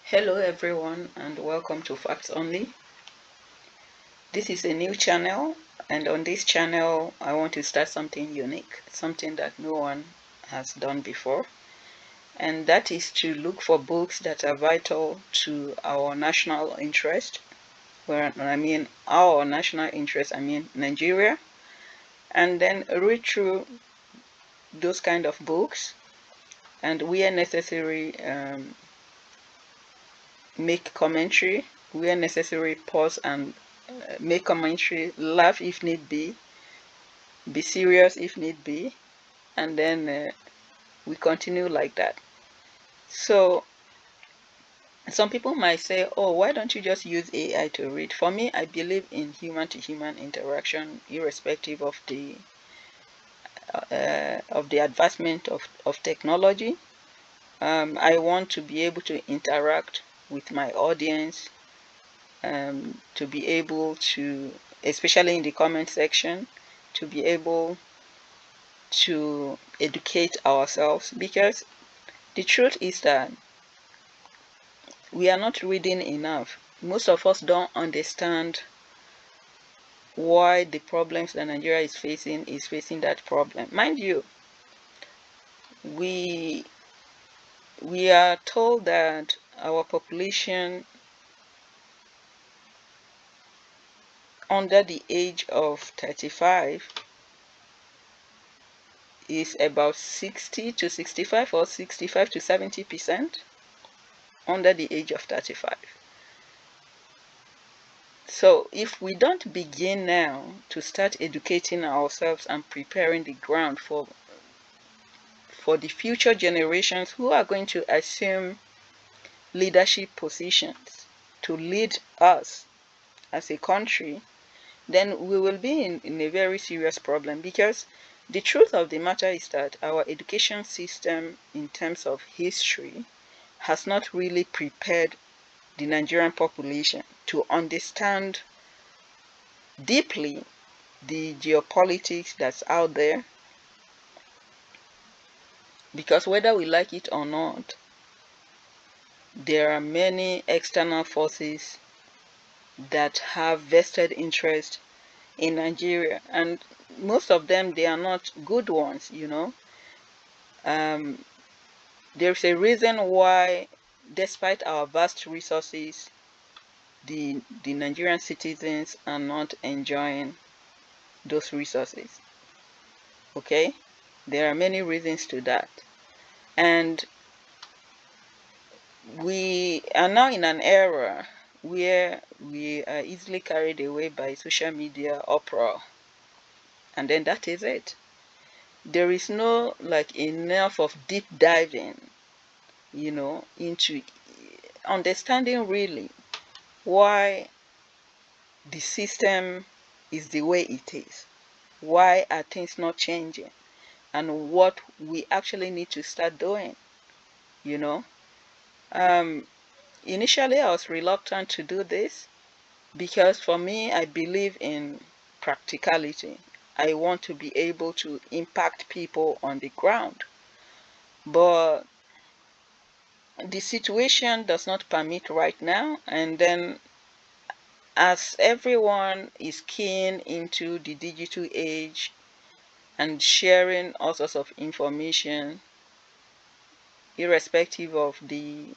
Hello everyone and welcome to Facts Only. This is a new channel, and on this channel I want to start something unique, something that no one has done before, and that is to look for books that are vital to our national interest. When I mean our national interest, I mean Nigeria, and then read through those kind of books, and where necessary make commentary, where necessary pause and make commentary, laugh if need be serious if need be, and then we continue like that. So some people might say, oh, why don't you just use AI to read? For me, I believe in human to human interaction, irrespective of the advancement of technology. I want to be able to interact with my audience, to be able to, especially in the comment section, to be able to educate ourselves, because the truth is that we are not reading enough. Most of us don't understand why the problems that Nigeria is facing that problem. Mind you, we are told that our population under the age of 35 is about 60 to 65 or 65 to 70% under the age of 35. So if we don't begin now to start educating ourselves and preparing the ground for the future generations who are going to assume leadership positions to lead us as a country, then we will be in a very serious problem, because the truth of the matter is that our education system in terms of history has not really prepared the Nigerian population to understand deeply the geopolitics that's out there, because whether we like it or not, there are many external forces that have vested interest in Nigeria, and most of them, they are not good ones. There's a reason why, despite our vast resources, the Nigerian citizens are not enjoying those resources. Okay, there are many reasons to that, and we are now in an era where we are easily carried away by social media uproar, and then that is it. There is no enough of deep diving, into understanding really why the system is the way it is. Why are things not changing? And what we actually need to start doing, you know. Initially, I was reluctant to do this because for me, I believe in practicality. I want to be able to impact people on the ground. But the situation does not permit right now, and then as everyone is keen into the digital age and sharing all sorts of information, irrespective of the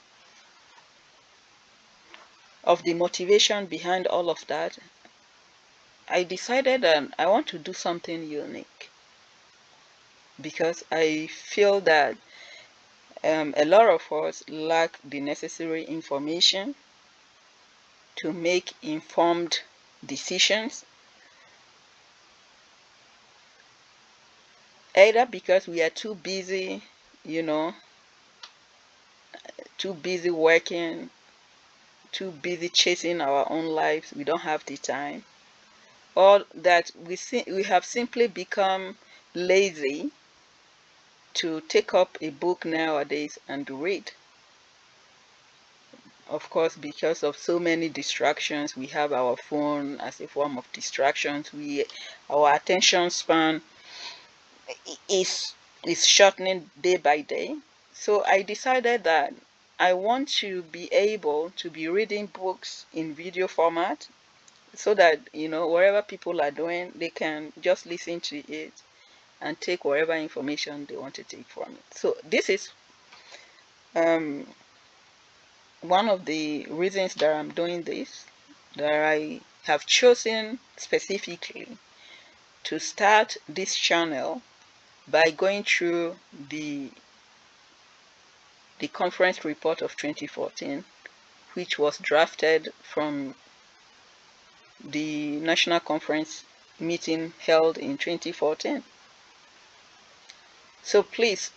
motivation behind all of that, I decided that I want to do something unique, because I feel that a lot of us lack the necessary information to make informed decisions, either because we are too busy, too busy working, too busy chasing our own lives, we don't have the time, or that we have simply become lazy to take up a book nowadays and read. Of course, because of so many distractions, we have our phone as a form of distractions. Our attention span is shortening day by day. So I decided that I want to be able to be reading books in video format so that, wherever people are doing, they can just listen to it and take whatever information they want to take from it. So this is um, one of the reasons that I'm doing this, that I have chosen specifically to start this channel by going through the conference report of 2014, which was drafted from the national conference meeting held in 2014. So please,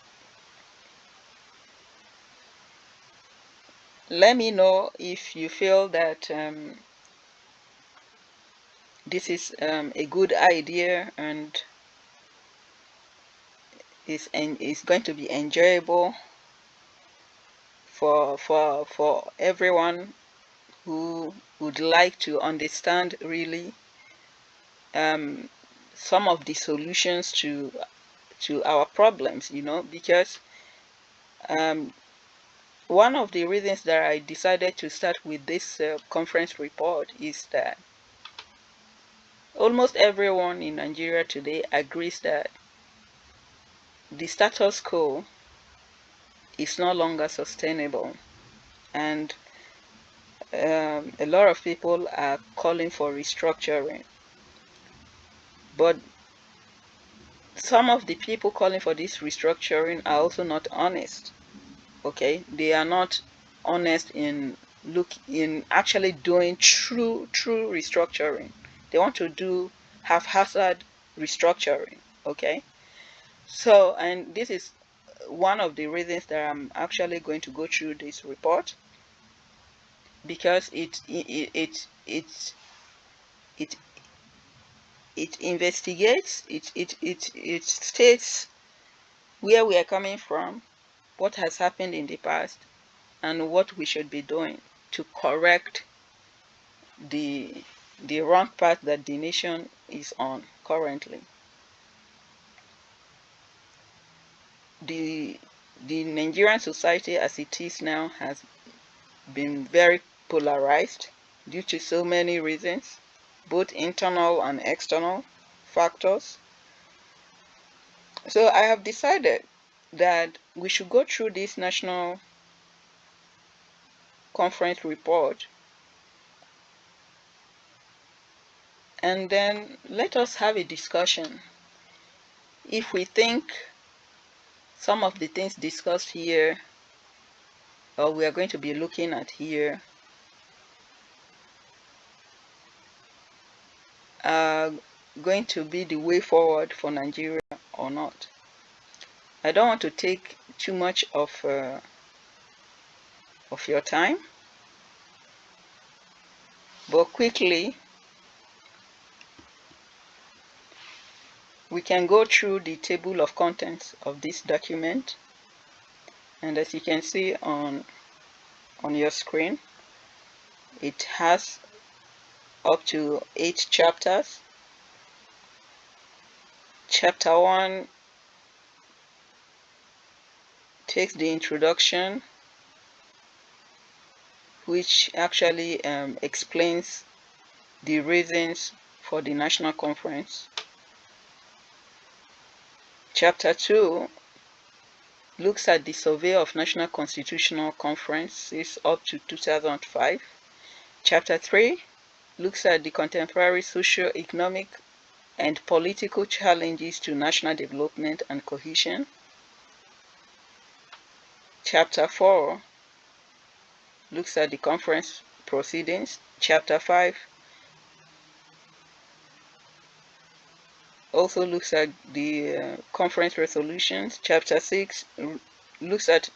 let me know if you feel that this is a good idea and is going to be enjoyable for everyone who would like to understand really some of the solutions to our problems, because one of the reasons that I decided to start with this conference report is that almost everyone in Nigeria today agrees that the status quo is no longer sustainable, and a lot of people are calling for restructuring. But some of the people calling for this restructuring are also not honest. Okay, they are not honest in actually doing true restructuring. They want to do haphazard restructuring. Okay, so, and this is one of the reasons that I'm actually going to go through this report, because it investigates, it states where we are coming from, what has happened in the past, and what we should be doing to correct the wrong path that the nation is on currently. The Nigerian society as it is now has been very polarized due to so many reasons, both internal and external factors. So I have decided that we should go through this national conference report and then let us have a discussion. If we think some of the things discussed here, or we are going to be looking at here, are going to be the way forward for Nigeria or not. I don't want to take too much of your time, but quickly we can go through the table of contents of this document, and as you can see on your screen, it has up to 8 chapters. Chapter 1 takes the introduction, which actually explains the reasons for the national conference. Chapter 2 looks at the survey of national constitutional conferences up to 2005. Chapter 3 looks at the contemporary socio-economic and political challenges to national development and cohesion. Chapter 4 looks at the conference proceedings. Chapter 5 also looks at the conference resolutions. Chapter 6 looks at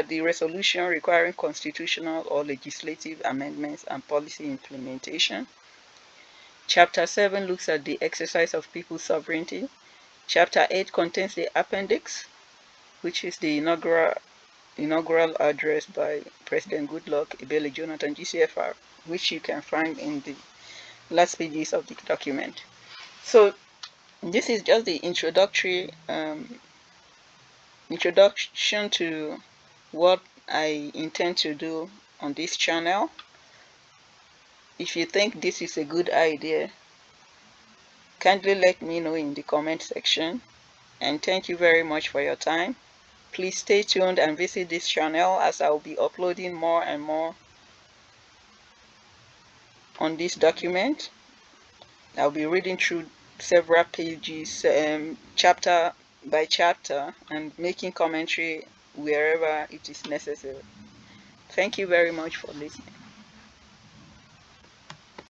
the resolution requiring constitutional or legislative amendments and policy implementation. Chapter 7 looks at the exercise of people's sovereignty. Chapter 8 contains the appendix, which is the inaugural address by President Goodluck Ebele Jonathan, GCFR, which you can find in the last pages of the document. So this is just the introduction to what I intend to do on this channel. If you think this is a good idea, kindly let me know in the comment section. And thank you very much for your time. Please stay tuned and visit this channel, as I will be uploading more and more on this document. I'll be reading through several pages, chapter by chapter, and making commentary wherever it is necessary. Thank you very much for listening.